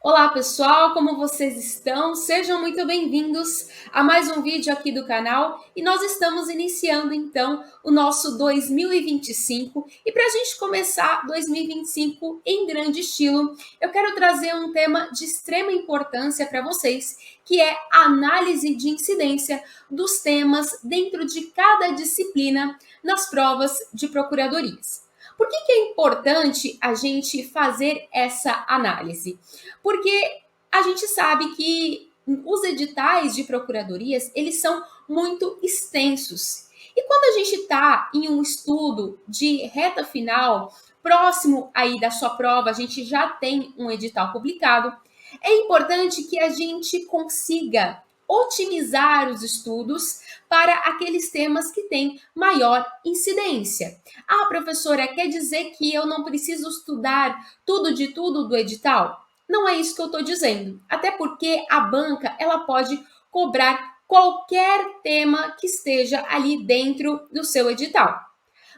Olá pessoal, como vocês estão? Sejam muito bem-vindos a mais um vídeo aqui do canal e nós estamos iniciando então o nosso 2025 e para a gente começar 2025 em grande estilo, eu quero trazer um tema de extrema importância para vocês, que é a análise de incidência dos temas dentro de cada disciplina nas provas de procuradorias. Por que é importante a gente fazer essa análise? Porque a gente sabe que os editais de procuradorias, eles são muito extensos. E quando a gente está em um estudo de reta final, próximo aí da sua prova, a gente já tem um edital publicado, é importante que a gente consiga otimizar os estudos para aqueles temas que têm maior incidência. Ah, professora, quer dizer que eu não preciso estudar tudo de tudo do edital? Não é isso que eu estou dizendo. Até porque a banca ela pode cobrar qualquer tema que esteja ali dentro do seu edital.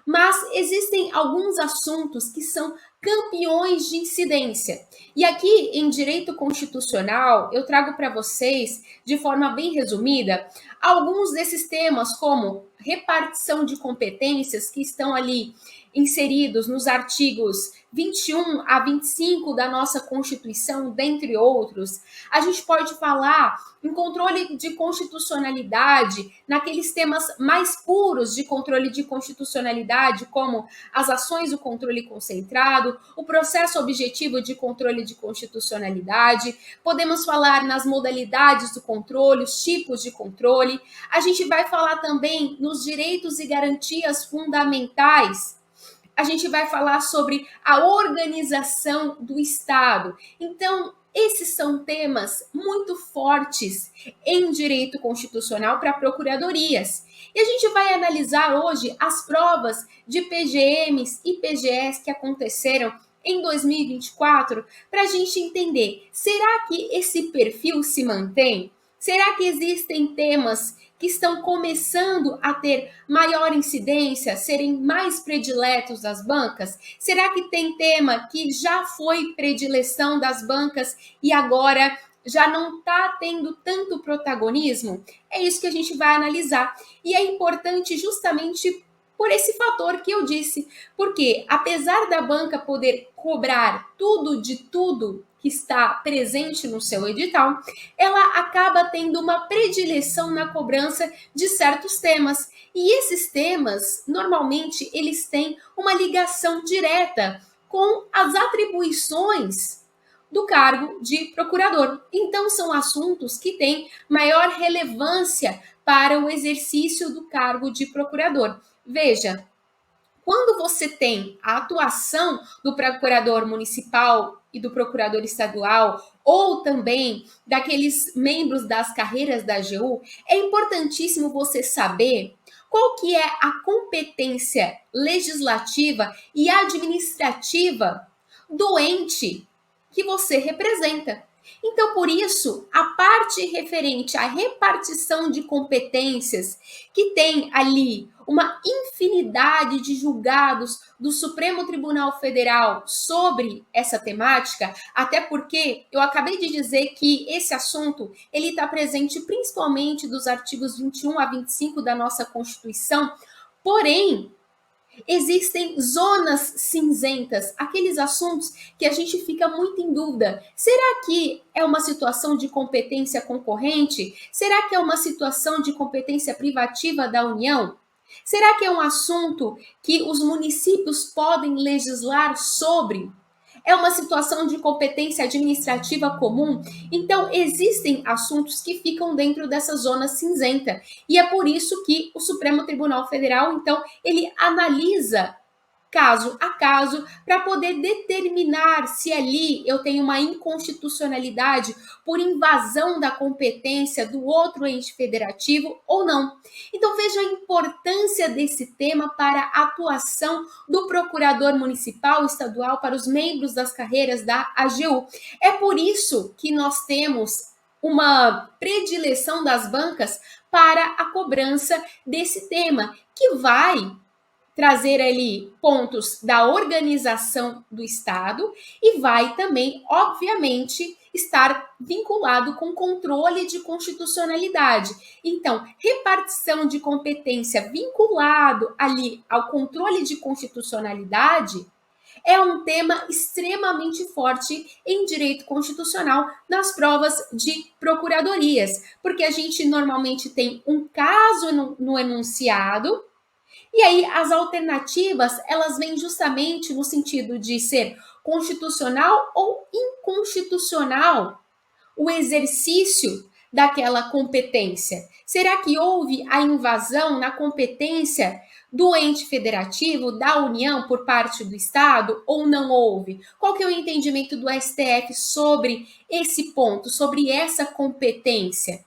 Mas existem alguns assuntos que são campeões de incidência. E aqui em direito constitucional, eu trago para vocês, de forma bem resumida, alguns desses temas, como repartição de competências, que estão ali inseridos nos artigos 21 a 25 da nossa Constituição, dentre outros. A gente pode falar em controle de constitucionalidade, naqueles temas mais puros de controle de constitucionalidade, como as ações do controle concentrado, o processo objetivo de controle de constitucionalidade. Podemos falar nas modalidades do controle, os tipos de controle. A gente vai falar também nos direitos e garantias fundamentais. A gente vai falar sobre a organização do Estado. Então, esses são temas muito fortes em direito constitucional para procuradorias. E a gente vai analisar hoje as provas de PGMs e PGS que aconteceram em 2024 para a gente entender, será que esse perfil se mantém? Será que existem temas que estão começando a ter maior incidência, serem mais prediletos das bancas? Será que tem tema que já foi predileção das bancas e agora já não está tendo tanto protagonismo? É isso que a gente vai analisar. E é importante justamente por esse fator que eu disse, porque apesar da banca poder cobrar tudo de tudo que está presente no seu edital, ela acaba tendo uma predileção na cobrança de certos temas. E esses temas, normalmente, eles têm uma ligação direta com as atribuições do cargo de procurador. Então, são assuntos que têm maior relevância para o exercício do cargo de procurador. Veja, quando você tem a atuação do procurador municipal e do procurador estadual, ou também daqueles membros das carreiras da AGU, é importantíssimo você saber qual que é a competência legislativa e administrativa do ente que você representa. Então, por isso, a parte referente à repartição de competências, que tem ali uma infinidade de julgados do Supremo Tribunal Federal sobre essa temática, até porque eu acabei de dizer que esse assunto ele está presente principalmente dos artigos 21 a 25 da nossa Constituição, porém existem zonas cinzentas, aqueles assuntos que a gente fica muito em dúvida. Será que é uma situação de competência concorrente? Será que é uma situação de competência privativa da União? Será que é um assunto que os municípios podem legislar sobre? É uma situação de competência administrativa comum? Então, existem assuntos que ficam dentro dessa zona cinzenta. E é por isso que o Supremo Tribunal Federal, então, ele analisa caso a caso, para poder determinar se ali eu tenho uma inconstitucionalidade por invasão da competência do outro ente federativo ou não. Então veja a importância desse tema para a atuação do procurador municipal, estadual, para os membros das carreiras da AGU. É por isso que nós temos uma predileção das bancas para a cobrança desse tema, que vai trazer ali pontos da organização do Estado e vai também, obviamente, estar vinculado com controle de constitucionalidade. Então, repartição de competência vinculado ali ao controle de constitucionalidade é um tema extremamente forte em direito constitucional nas provas de procuradorias, porque a gente normalmente tem um caso no enunciado e aí as alternativas, elas vêm justamente no sentido de ser constitucional ou inconstitucional o exercício daquela competência. Será que houve a invasão na competência do ente federativo, da União, por parte do Estado, ou não houve? Qual que é o entendimento do STF sobre esse ponto, sobre essa competência?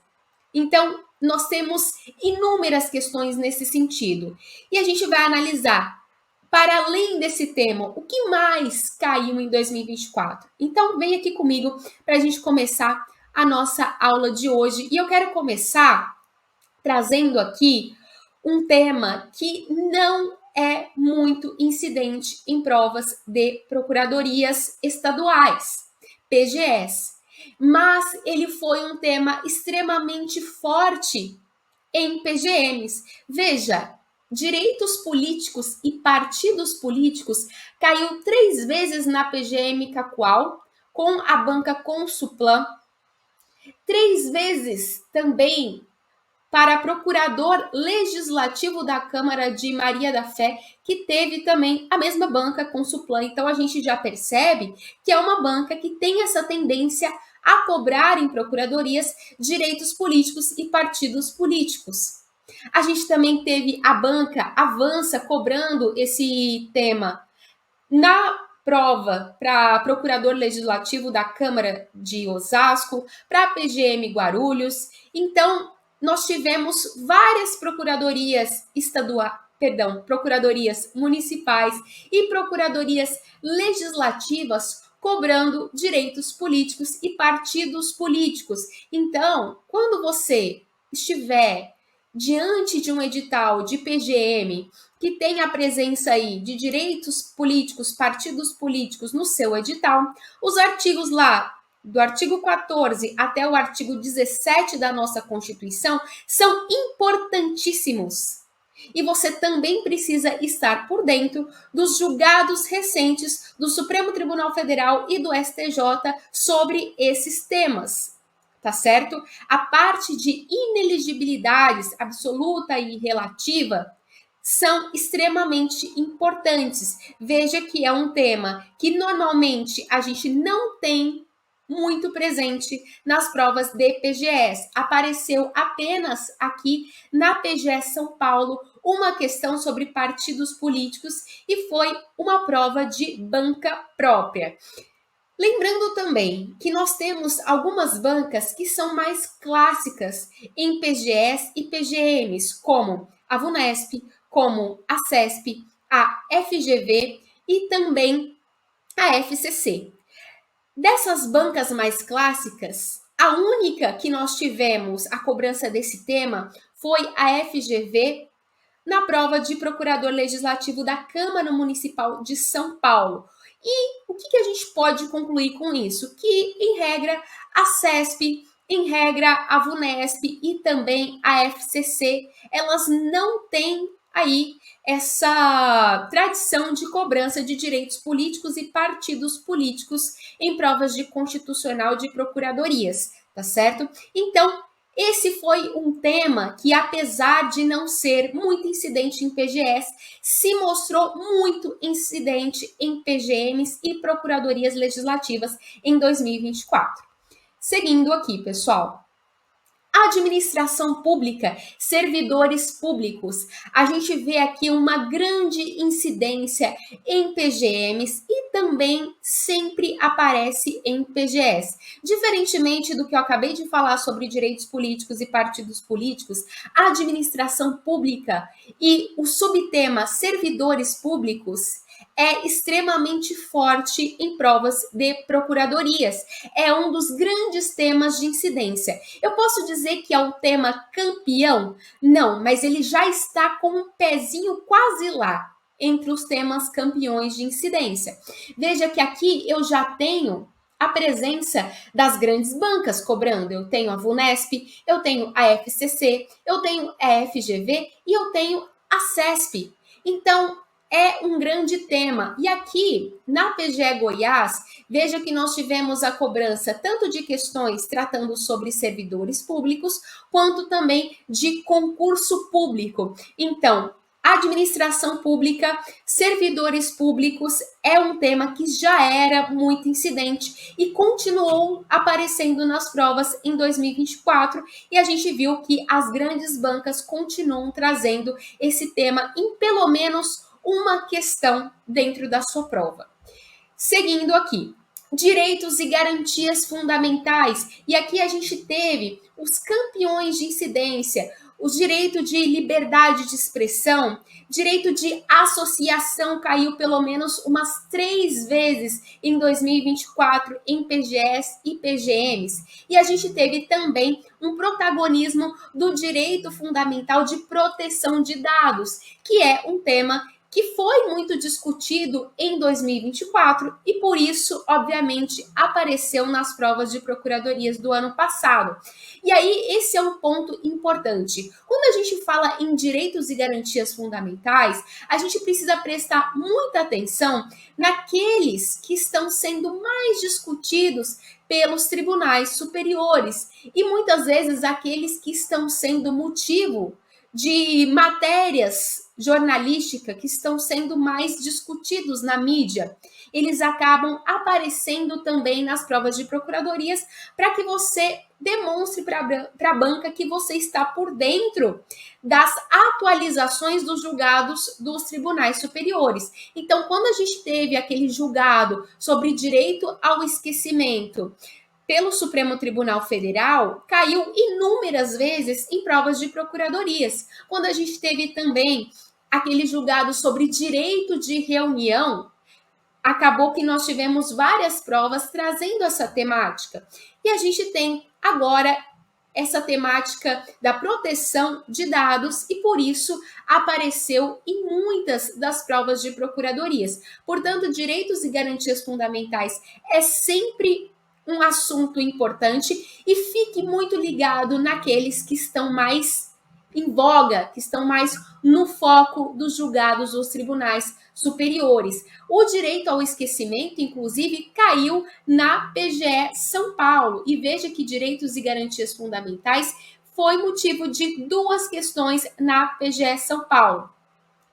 Então, nós temos inúmeras questões nesse sentido. E a gente vai analisar, para além desse tema, o que mais caiu em 2024. Então, vem aqui comigo para a gente começar a nossa aula de hoje. E eu quero começar trazendo aqui um tema que não é muito incidente em provas de procuradorias estaduais, PGS, mas ele foi um tema extremamente forte em PGMs. Veja, direitos políticos e partidos políticos caiu 3 vezes na PGM Cacoal, com a banca Consuplan, 3 vezes também para procurador legislativo da Câmara de Maria da Fé, que teve também a mesma banca Consuplan. Então a gente já percebe que é uma banca que tem essa tendência a cobrar em procuradorias direitos políticos e partidos políticos. A gente também teve a banca Avança cobrando esse tema na prova para procurador legislativo da Câmara de Osasco, para a PGM Guarulhos. Então, nós tivemos várias procuradorias procuradorias municipais e procuradorias legislativas cobrando direitos políticos e partidos políticos. Então, quando você estiver diante de um edital de PGM que tem a presença aí de direitos políticos, partidos políticos no seu edital, os artigos lá do artigo 14 até o artigo 17 da nossa Constituição são importantíssimos. E você também precisa estar por dentro dos julgados recentes do Supremo Tribunal Federal e do STJ sobre esses temas, tá certo? A parte de ineligibilidades absoluta e relativa são extremamente importantes. Veja que é um tema que normalmente a gente não tem muito presente nas provas de PGS. Apareceu apenas aqui na PGS São Paulo uma questão sobre partidos políticos e foi uma prova de banca própria. Lembrando também que nós temos algumas bancas que são mais clássicas em PGS e PGMs, como a VUNESP, como a CESP, a FGV e também a FCC. Dessas bancas mais clássicas, a única que nós tivemos a cobrança desse tema foi a FGV na prova de procurador legislativo da Câmara Municipal de São Paulo. E o que a gente pode concluir com isso? Que, em regra, a CESP, em regra, a VUNESP e também a FCC, elas não têm aí essa tradição de cobrança de direitos políticos e partidos políticos em provas de constitucional de procuradorias, tá certo? Então, esse foi um tema que, apesar de não ser muito incidente em PGS, se mostrou muito incidente em PGMs e procuradorias legislativas em 2024. Seguindo aqui, pessoal. Administração pública, servidores públicos. A gente vê aqui uma grande incidência em PGMs e também sempre aparece em PGS. Diferentemente do que eu acabei de falar sobre direitos políticos e partidos políticos, a administração pública e o subtema servidores públicos é extremamente forte em provas de procuradorias. É um dos grandes temas de incidência. Eu posso dizer que é um tema campeão? Não, mas ele já está com um pezinho quase lá. entre os temas campeões de incidência. Veja que aqui eu já tenho a presença das grandes bancas cobrando. Eu tenho a VUNESP, eu tenho a FCC, eu tenho a FGV e eu tenho a CESP. Então, é um grande tema. E aqui, na PGE Goiás, veja que nós tivemos a cobrança tanto de questões tratando sobre servidores públicos, quanto também de concurso público. Então, administração pública, servidores públicos é um tema que já era muito incidente e continuou aparecendo nas provas em 2024, e a gente viu que as grandes bancas continuam trazendo esse tema em pelo menos uma questão dentro da sua prova. Seguindo aqui, direitos e garantias fundamentais. E aqui a gente teve os campeões de incidência, o direito de liberdade de expressão, direito de associação caiu pelo menos umas 3 vezes em 2024 em PGS e PGMs. E a gente teve também um protagonismo do direito fundamental de proteção de dados, que é um tema que foi muito discutido em 2024 e por isso, obviamente, apareceu nas provas de procuradorias do ano passado. E aí, esse é um ponto importante. Quando a gente fala em direitos e garantias fundamentais, a gente precisa prestar muita atenção naqueles que estão sendo mais discutidos pelos tribunais superiores e muitas vezes aqueles que estão sendo motivo de matérias jornalísticas que estão sendo mais discutidos na mídia. Eles acabam aparecendo também nas provas de procuradorias para que você demonstre para a banca que você está por dentro das atualizações dos julgados dos tribunais superiores. Então, quando a gente teve aquele julgado sobre direito ao esquecimento pelo Supremo Tribunal Federal, caiu inúmeras vezes em provas de procuradorias. Quando a gente teve também aquele julgado sobre direito de reunião, acabou que nós tivemos várias provas trazendo essa temática. E a gente tem agora essa temática da proteção de dados e por isso apareceu em muitas das provas de procuradorias. Portanto, direitos e garantias fundamentais é sempre um assunto importante e fique muito ligado naqueles que estão mais em voga, que estão mais no foco dos julgados dos tribunais superiores. O direito ao esquecimento, inclusive, caiu na PGE São Paulo. E veja que direitos e garantias fundamentais foi motivo de 2 questões na PGE São Paulo.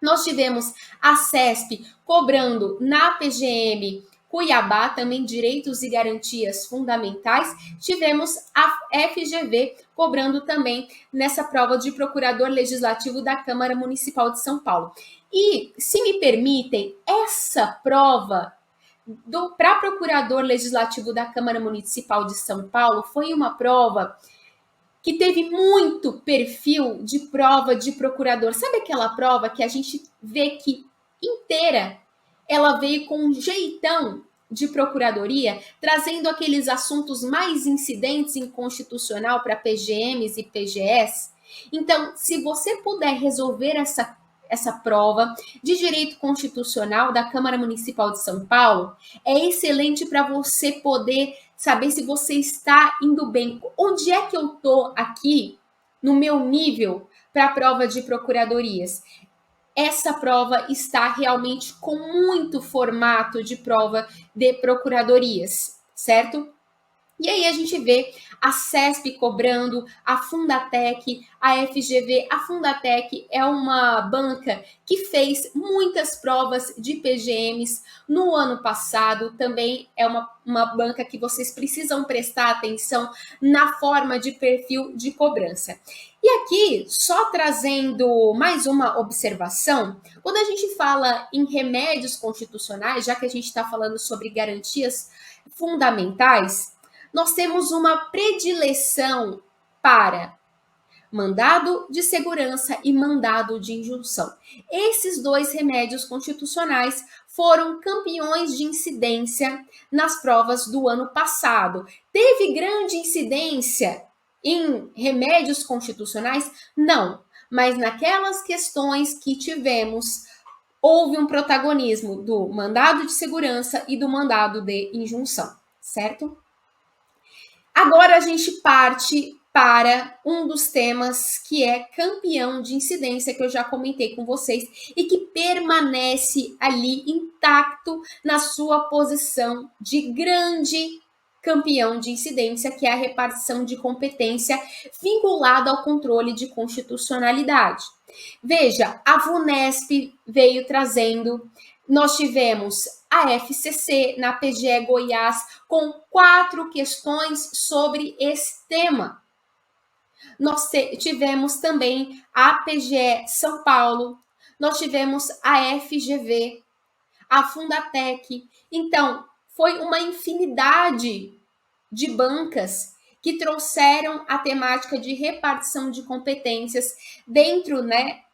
Nós tivemos a CESP cobrando na PGM Cuiabá, também direitos e garantias fundamentais. Tivemos a FGV cobrando também nessa prova de procurador legislativo da Câmara Municipal de São Paulo. E, se me permitem, essa prova para procurador legislativo da Câmara Municipal de São Paulo foi uma prova que teve muito perfil de prova de procurador. Sabe aquela prova que a gente vê que inteira ela veio com um jeitão de procuradoria, trazendo aqueles assuntos mais incidentes em constitucional para PGMs e PGS? Então, se você puder resolver essa prova de direito constitucional da Câmara Municipal de São Paulo, é excelente para você poder saber se você está indo bem. Onde é que eu estou aqui no meu nível para a prova de procuradorias? Essa prova está realmente com muito formato de prova de procuradorias, certo? E aí a gente vê a CESP cobrando, a Fundatec, a FGV. A Fundatec é uma banca que fez muitas provas de PGMs no ano passado. Também é uma banca que vocês precisam prestar atenção na forma de perfil de cobrança. E aqui, só trazendo mais uma observação, quando a gente fala em remédios constitucionais, já que a gente está falando sobre garantias fundamentais, nós temos uma predileção para mandado de segurança e mandado de injunção. Esses 2 remédios constitucionais foram campeões de incidência nas provas do ano passado. Teve grande incidência em remédios constitucionais? Não, mas naquelas questões que tivemos houve um protagonismo do mandado de segurança e do mandado de injunção, certo? Agora a gente parte para um dos temas que é campeão de incidência, que eu já comentei com vocês, e que permanece ali intacto na sua posição de grande campeão de incidência, que é a repartição de competência vinculada ao controle de constitucionalidade. Veja, a VUNESP veio trazendo, nós tivemos a FCC na PGE Goiás com 4 questões sobre esse tema. Nós tivemos também a PGE São Paulo, nós tivemos a FGV, a Fundatec. Então, foi uma infinidade de bancas que trouxeram a temática de repartição de competências dentro,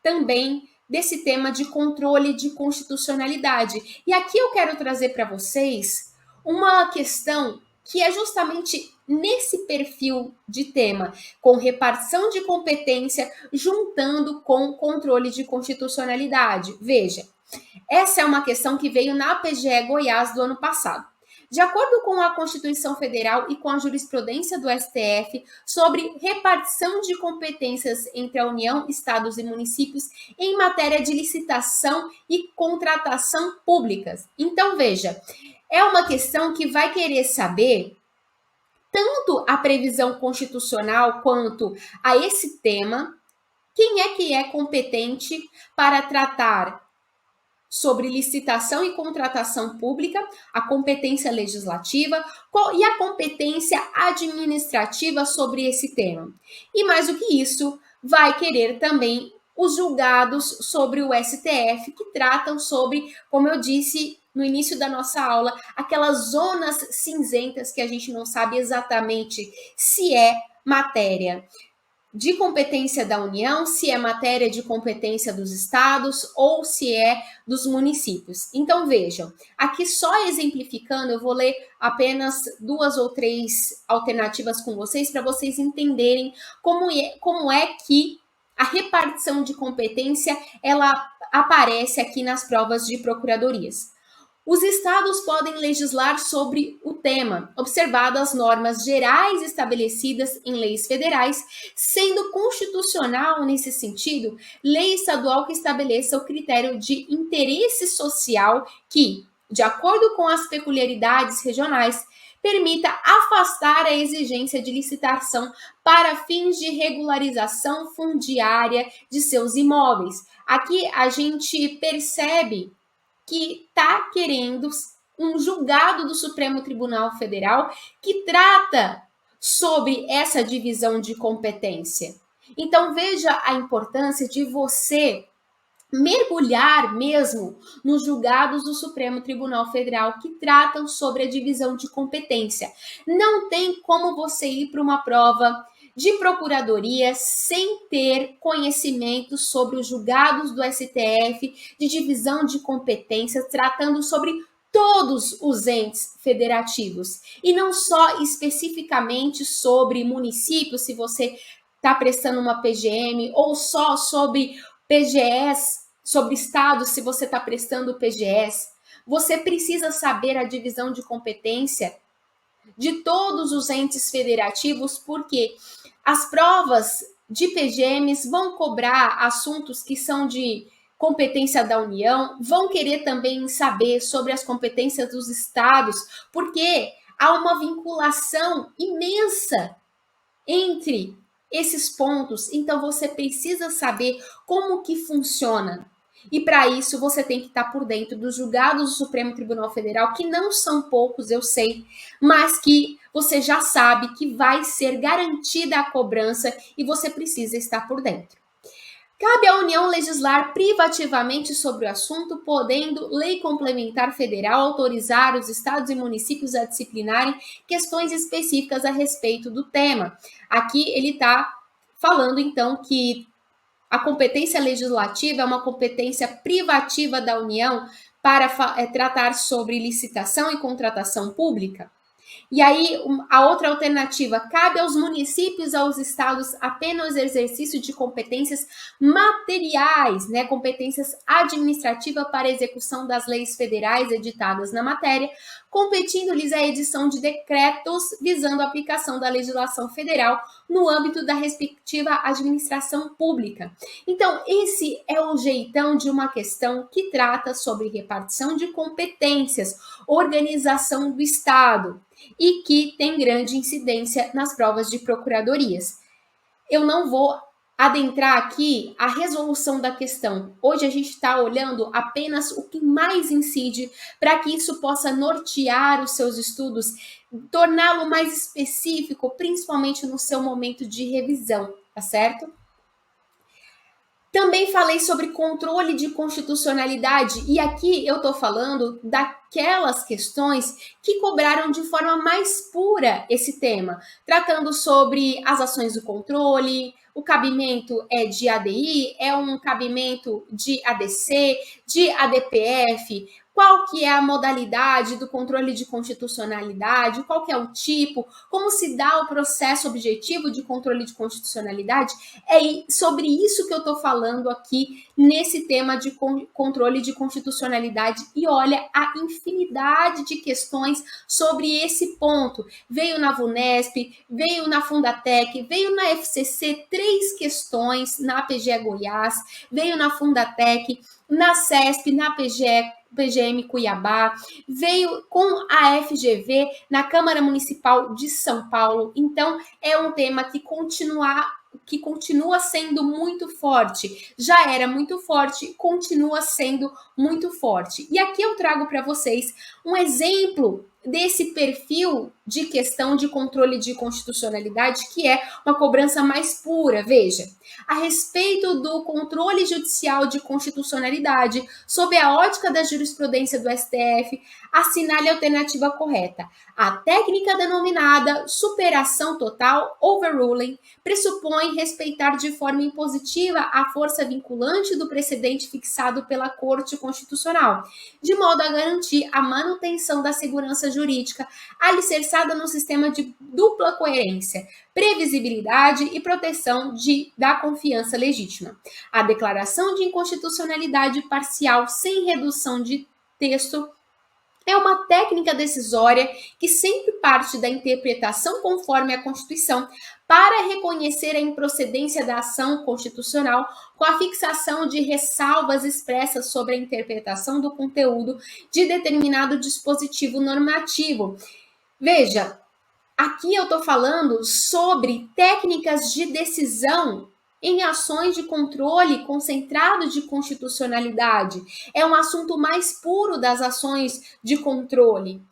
também desse tema de controle de constitucionalidade. E aqui eu quero trazer para vocês uma questão que é justamente nesse perfil de tema, com repartição de competência, juntando com controle de constitucionalidade. Veja, essa é uma questão que veio na PGE Goiás do ano passado. De acordo com a Constituição Federal e com a jurisprudência do STF sobre repartição de competências entre a União, estados e municípios em matéria de licitação e contratação públicas. Então, veja, é uma questão que vai querer saber tanto a previsão constitucional quanto a esse tema, quem é que é competente para tratar sobre licitação e contratação pública, a competência legislativa e a competência administrativa sobre esse tema. E mais do que isso, vai querer também os julgados sobre o STF, que tratam sobre, como eu disse no início da nossa aula, aquelas zonas cinzentas que a gente não sabe exatamente se é matéria de competência da União, se é matéria de competência dos estados ou se é dos municípios. Então, vejam, aqui só exemplificando, eu vou ler apenas 2 ou 3 alternativas com vocês para vocês entenderem como é que a repartição de competência ela aparece aqui nas provas de procuradorias. Os estados podem legislar sobre o tema, observadas as normas gerais estabelecidas em leis federais, sendo constitucional, nesse sentido, lei estadual que estabeleça o critério de interesse social que, de acordo com as peculiaridades regionais, permita afastar a exigência de licitação para fins de regularização fundiária de seus imóveis. Aqui a gente percebe que está querendo um julgado do Supremo Tribunal Federal que trata sobre essa divisão de competência. Então, veja a importância de você mergulhar mesmo nos julgados do Supremo Tribunal Federal que tratam sobre a divisão de competência. Não tem como você ir para uma prova de procuradoria sem ter conhecimento sobre os julgados do STF de divisão de competências, tratando sobre todos os entes federativos e não só especificamente sobre municípios, se você está prestando uma PGM, ou só sobre PGS, sobre estados, se você está prestando PGS. Você precisa saber a divisão de competência de todos os entes federativos, porque as provas de PGMs vão cobrar assuntos que são de competência da União, vão querer também saber sobre as competências dos estados, porque há uma vinculação imensa entre esses pontos, então você precisa saber como que funciona. E para isso você tem que estar por dentro dos julgados do Supremo Tribunal Federal, que não são poucos, eu sei, mas que você já sabe que vai ser garantida a cobrança e você precisa estar por dentro. Cabe à União legislar privativamente sobre o assunto, podendo lei complementar federal autorizar os estados e municípios a disciplinarem questões específicas a respeito do tema. Aqui ele está falando, então, que a competência legislativa é uma competência privativa da União para tratar sobre licitação e contratação pública. E aí, a outra alternativa, cabe aos municípios, aos estados, apenas o exercício de competências materiais, né, competências administrativas para a execução das leis federais editadas na matéria, competindo-lhes a edição de decretos visando a aplicação da legislação federal no âmbito da respectiva administração pública. Então, esse é o jeitão de uma questão que trata sobre repartição de competências, organização do Estado, e que tem grande incidência nas provas de procuradorias. Eu não vou adentrar aqui a resolução da questão. Hoje a gente está olhando apenas o que mais incide para que isso possa nortear os seus estudos, torná-lo mais específico, principalmente no seu momento de revisão, tá certo? Também falei sobre controle de constitucionalidade, e aqui eu estou falando daquelas questões que cobraram de forma mais pura esse tema, tratando sobre as ações do controle, o cabimento é de ADI, é um cabimento de ADC, de ADPF, qual que é a modalidade do controle de constitucionalidade, qual que é o tipo, como se dá o processo objetivo de controle de constitucionalidade. É sobre isso que eu estou falando aqui nesse tema de controle de constitucionalidade. E olha a infinidade de questões sobre esse ponto. Veio na VUNESP, veio na Fundatec, veio na FCC 3 questões, na PGE Goiás, veio na Fundatec, na CESP, na PGM Cuiabá, veio com a FGV na Câmara Municipal de São Paulo. Então, é um tema que continua sendo muito forte. Já era muito forte, continua sendo muito forte. E aqui eu trago para vocês um exemplo desse perfil de questão de controle de constitucionalidade, que é uma cobrança mais pura. Veja, a respeito do controle judicial de constitucionalidade, sob a ótica da jurisprudência do STF, assinale a alternativa correta. A técnica denominada superação total, overruling, pressupõe respeitar de forma impositiva a força vinculante do precedente fixado pela Corte Constitucional, de modo a garantir a manutenção da segurança jurídica alicerçada no sistema de dupla coerência, previsibilidade e proteção da confiança legítima. A declaração de inconstitucionalidade parcial sem redução de texto é uma técnica decisória que sempre parte da interpretação conforme a Constituição para reconhecer a improcedência da ação constitucional com a fixação de ressalvas expressas sobre a interpretação do conteúdo de determinado dispositivo normativo. Veja, aqui eu estou falando sobre técnicas de decisão em ações de controle concentrado de constitucionalidade. É um assunto mais puro das ações de controle.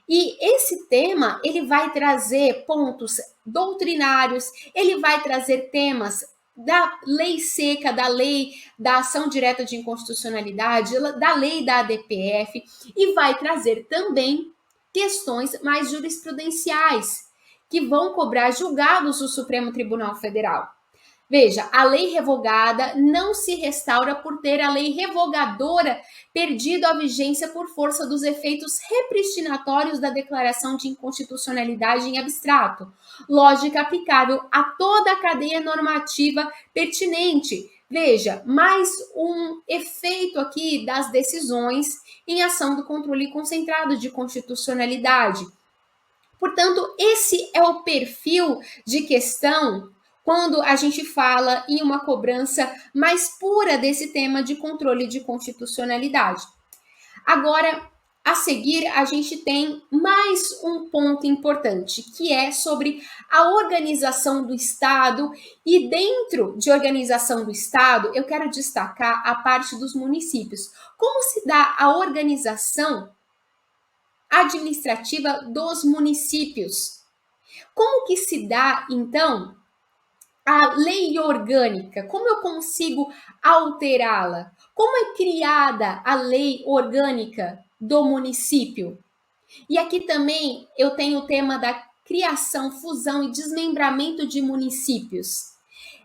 E esse tema, ele vai trazer pontos doutrinários, ele vai trazer temas da lei seca, da lei da ação direta de inconstitucionalidade, da lei da ADPF, e vai trazer também questões mais jurisprudenciais, que vão cobrar julgados do Supremo Tribunal Federal. Veja, a lei revogada não se restaura por ter a lei revogadora perdido a vigência por força dos efeitos repristinatórios da declaração de inconstitucionalidade em abstrato. Lógica aplicável a toda a cadeia normativa pertinente. Veja, mais um efeito aqui das decisões em ação do controle concentrado de constitucionalidade. Portanto, esse é o perfil de questão quando a gente fala em uma cobrança mais pura desse tema de controle de constitucionalidade. Agora, a seguir, a gente tem mais um ponto importante, que é sobre a organização do Estado. E dentro de organização do Estado, eu quero destacar a parte dos municípios. Como se dá a organização administrativa dos municípios? Como que se dá, então, a lei orgânica? Como eu consigo alterá-la? Como é criada a lei orgânica do município? E aqui também eu tenho o tema da criação, fusão e desmembramento de municípios.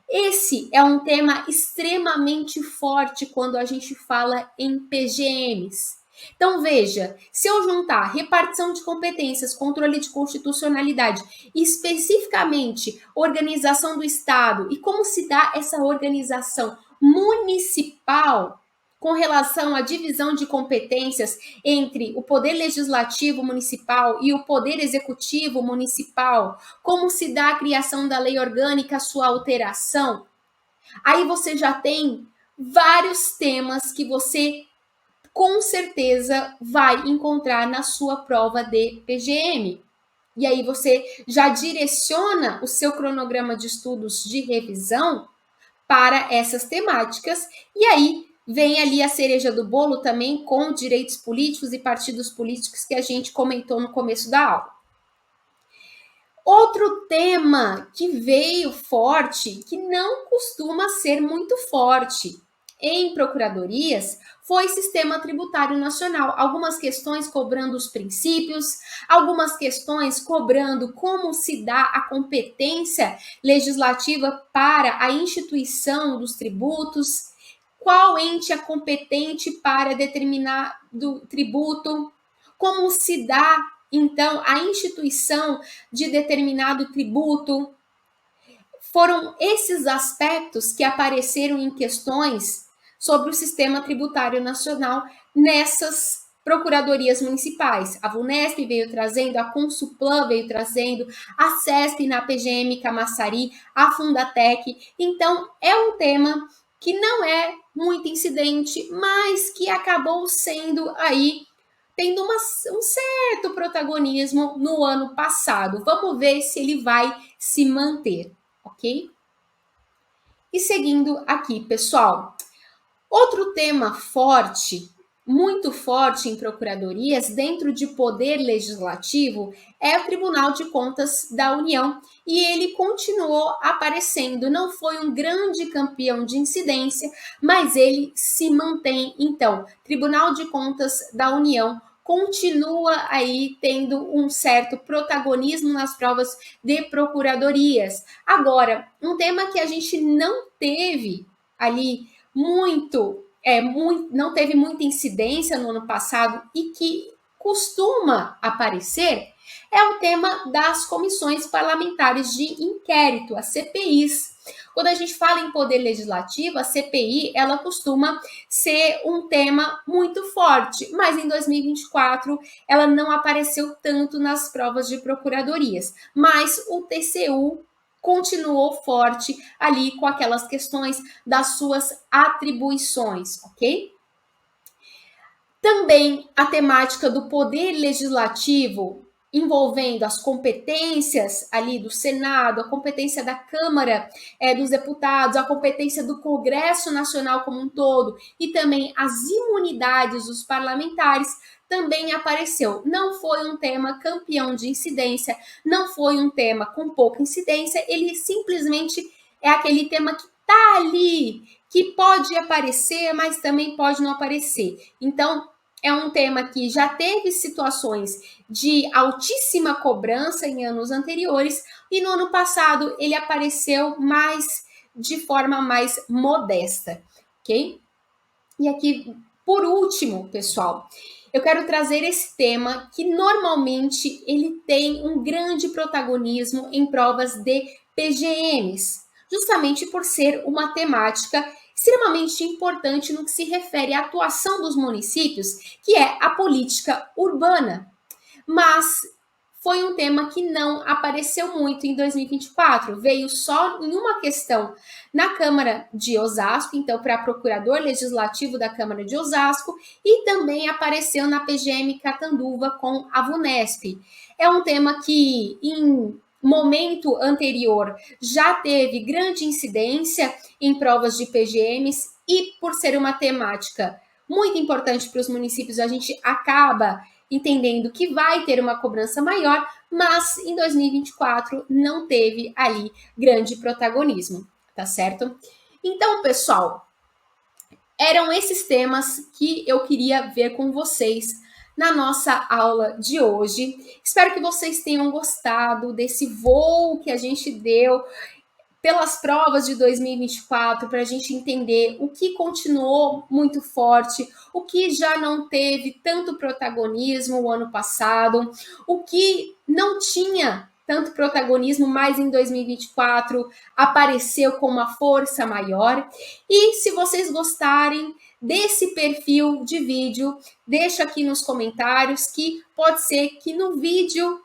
Esse é um tema extremamente forte quando a gente fala em PGMs. Então, veja, se eu juntar repartição de competências, controle de constitucionalidade e especificamente organização do Estado e como se dá essa organização municipal com relação à divisão de competências entre o poder legislativo municipal e o poder executivo municipal, como se dá a criação da lei orgânica, sua alteração, aí você já tem vários temas que você com certeza vai encontrar na sua prova de PGM. E aí você já direciona o seu cronograma de estudos de revisão para essas temáticas, e aí vem ali a cereja do bolo também com direitos políticos e partidos políticos que a gente comentou no começo da aula. Outro tema que veio forte, que não costuma ser muito forte em procuradorias, foi sistema tributário nacional. Algumas questões cobrando os princípios, algumas questões cobrando como se dá a competência legislativa para a instituição dos tributos, qual ente é competente para determinar do tributo, como se dá então a instituição de determinado tributo. Foram esses aspectos que apareceram em questões sobre o sistema tributário nacional nessas procuradorias municipais. A VUNESP veio trazendo, a Consuplan veio trazendo, a CESP na PGM Camaçari, a Fundatec. Então, é um tema que não é muito incidente, mas que acabou sendo aí tendo um certo protagonismo no ano passado. Vamos ver se ele vai se manter, ok? E seguindo aqui, pessoal, outro tema forte, muito forte em procuradorias, dentro de poder legislativo, é o Tribunal de Contas da União, e ele continuou aparecendo. Não foi um grande campeão de incidência, mas ele se mantém. Então, Tribunal de Contas da União continua aí tendo um certo protagonismo nas provas de procuradorias. Agora, um tema que a gente não teve ali não teve muita incidência no ano passado e que costuma aparecer é o tema das comissões parlamentares de inquérito, as CPIs. Quando a gente fala em poder legislativo, a CPI ela costuma ser um tema muito forte, mas em 2024 ela não apareceu tanto nas provas de procuradorias. Mas o TCU continuou forte ali com aquelas questões das suas atribuições, ok? Também a temática do poder legislativo envolvendo as competências ali do Senado, a competência da Câmara dos Deputados, a competência do Congresso Nacional como um todo e também as imunidades dos parlamentares também apareceu. Não foi um tema campeão de incidência, não foi um tema com pouca incidência, ele simplesmente é aquele tema que está ali, que pode aparecer, mas também pode não aparecer. Então, é um tema que já teve situações de altíssima cobrança em anos anteriores e no ano passado ele apareceu mais de forma mais modesta, ok? E aqui, por último, pessoal, eu quero trazer esse tema que normalmente ele tem um grande protagonismo em provas de PGMs, justamente por ser uma temática extremamente importante no que se refere à atuação dos municípios, que é a política urbana. Mas foi um tema que não apareceu muito em 2024, veio só em uma questão na Câmara de Osasco, então para procurador legislativo da Câmara de Osasco, e também apareceu na PGM Catanduva com a VUNESP. É um tema que em momento anterior já teve grande incidência em provas de PGMs e por ser uma temática muito importante para os municípios, a gente acaba entendendo que vai ter uma cobrança maior, mas em 2024 não teve ali grande protagonismo, tá certo? Então, pessoal, eram esses temas que eu queria ver com vocês na nossa aula de hoje. Espero que vocês tenham gostado desse voo que a gente deu pelas provas de 2024, para a gente entender o que continuou muito forte, o que já não teve tanto protagonismo o ano passado, o que não tinha tanto protagonismo, mas em 2024 apareceu com uma força maior. E se vocês gostarem desse perfil de vídeo, deixa aqui nos comentários que pode ser que no vídeo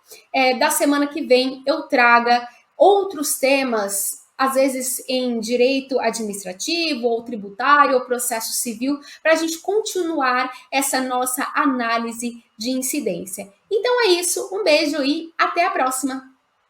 da semana que vem eu traga outros temas, às vezes em direito administrativo ou tributário ou processo civil, para a gente continuar essa nossa análise de incidência. Então é isso, um beijo e até a próxima!